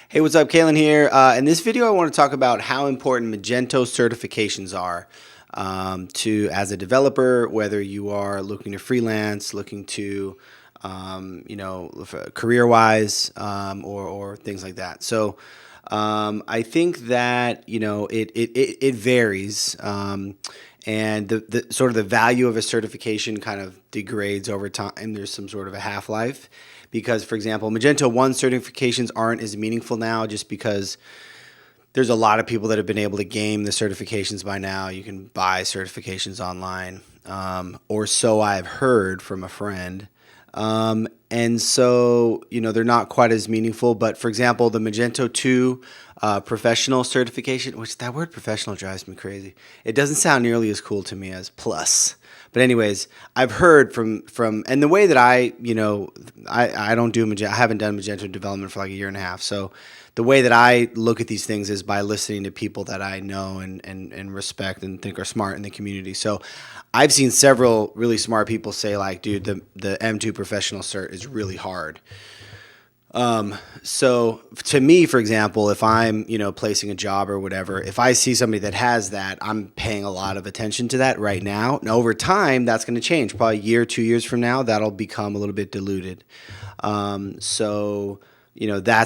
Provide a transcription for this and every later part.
Hey, what's up? Kalen here. In this video, I want to talk about how important Magento certifications are to as a developer, whether you are looking to freelance, looking to, career-wise, or things like that. I think that it varies. And the sort of the value of a certification kind of degrades over time. There's some sort of a half-life because, for example, Magento 1 certifications aren't as meaningful now just because there's a lot of people that have been able to game the certifications by now. You can buy certifications online, or so I've heard from a friend. And so, they're not quite as meaningful. But for example, the Magento 2 professional certification, which that word professional drives me crazy. It doesn't sound nearly as cool to me as plus. But anyways, I've heard from and the way that I don't do Magento, I haven't done Magento development for like a year and a half. So the way that I look at these things is by listening to people that I know and respect and think are smart in the community. So I've seen several really smart people say like, dude, the M2 professional cert is really hard. So to me, for example, if I'm, placing a job or whatever, if I see somebody that has that, I'm paying a lot of attention to that right now. And over time, that's going to change. Probably a year, 2 years from now, that'll become a little bit diluted. That's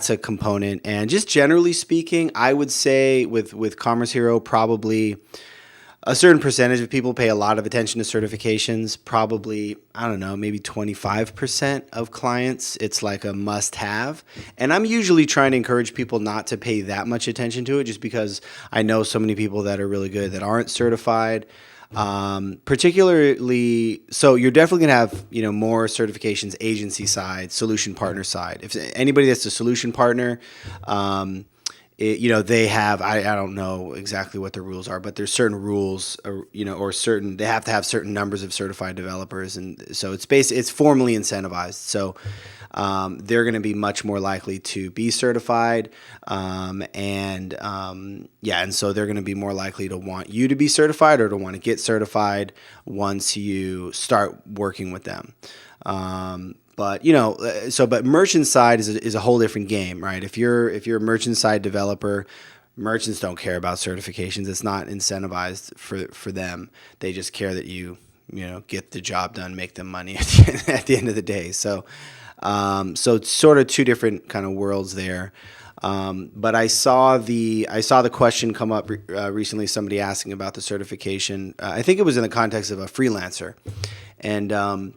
a component. And just generally speaking, I would say with Commerce Hero, probably a certain percentage of people pay a lot of attention to certifications. Probably, I don't know, maybe 25% of clients, it's like a must-have. And I'm usually trying to encourage people not to pay that much attention to it just because I know so many people that are really good that aren't certified. Particularly, so you're definitely gonna have more certifications agency side, solution partner side. If anybody that's a solution partner, they have, I don't know exactly what the rules are, but there's certain rules, or certain, they have to have certain numbers of certified developers. And so it's formally incentivized. So they're going to be much more likely to be certified. And so they're going to be more likely to want you to be certified or to want to get certified once you start working with them. But merchant side is a whole different game, right? If you're a merchant side developer, merchants don't care about certifications. It's not incentivized for them. They just care that you get the job done, make them money at the end of the day. So it's sort of two different kind of worlds there. But I saw the question come up recently. Somebody asking about the certification. I think it was in the context of a freelancer, and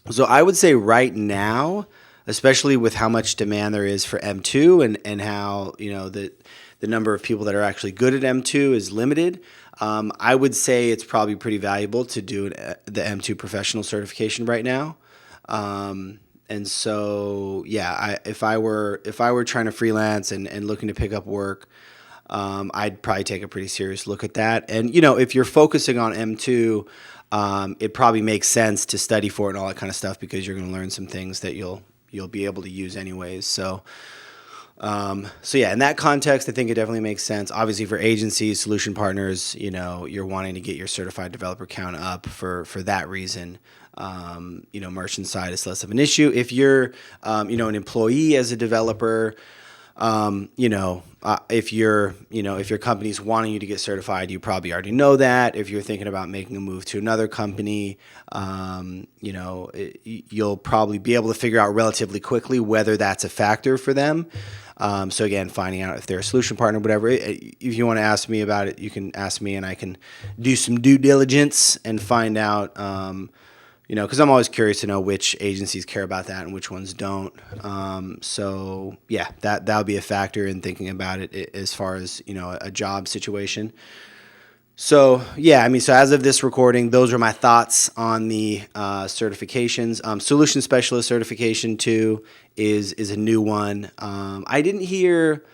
so I would say right now, especially with how much demand there is for M2 and how the number of people that are actually good at M2 is limited, I would say it's probably pretty valuable to do the M2 professional certification right now. And so if I were trying to freelance and looking to pick up work, I'd probably take a pretty serious look at that. And if you're focusing on M2. It probably makes sense to study for it and all that kind of stuff because you're going to learn some things that you'll be able to use anyways. So in that context, I think it definitely makes sense. Obviously, for agencies, solution partners, you're wanting to get your certified developer count up for that reason. Merchant side is less of an issue. If you're, an employee as a developer, if your company's wanting you to get certified, you probably already know that. If you're thinking about making a move to another company, you'll probably be able to figure out relatively quickly whether that's a factor for them. So again, finding out if they're a solution partner, whatever. If you want to ask me about it, you can ask me and I can do some due diligence and find out, because I'm always curious to know which agencies care about that and which ones don't. That would be a factor in thinking about it as far as, a job situation. So as of this recording, those are my thoughts on the certifications. Solution Specialist Certification 2 is a new one. I didn't hear,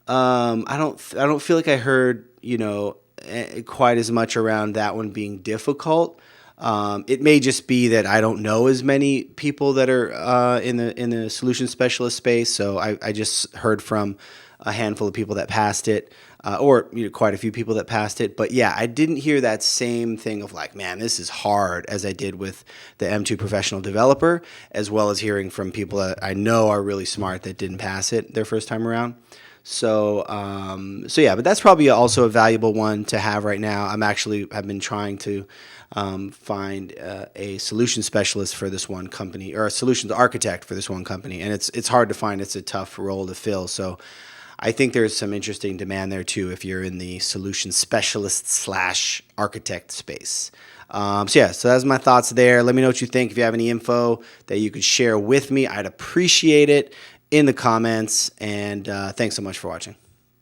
I don't feel like I heard, quite as much around that one being difficult. It may just be that I don't know as many people that are in the solution specialist space. So I just heard from a handful of people that passed it. or quite a few people that passed it. But yeah, I didn't hear that same thing of like, man, this is hard, as I did with the M2 professional developer, as well as hearing from people that I know are really smart that didn't pass it their first time around. So yeah, but that's probably also a valuable one to have right now. I've been trying to find a solution specialist for this one company, or a solutions architect for this one company, and it's hard to find. It's a tough role to fill. So I think there's some interesting demand there too if you're in the solution specialist slash architect space. So that's my thoughts there. Let me know what you think. If you have any info that you could share with me, I'd appreciate it in the comments. And thanks so much for watching.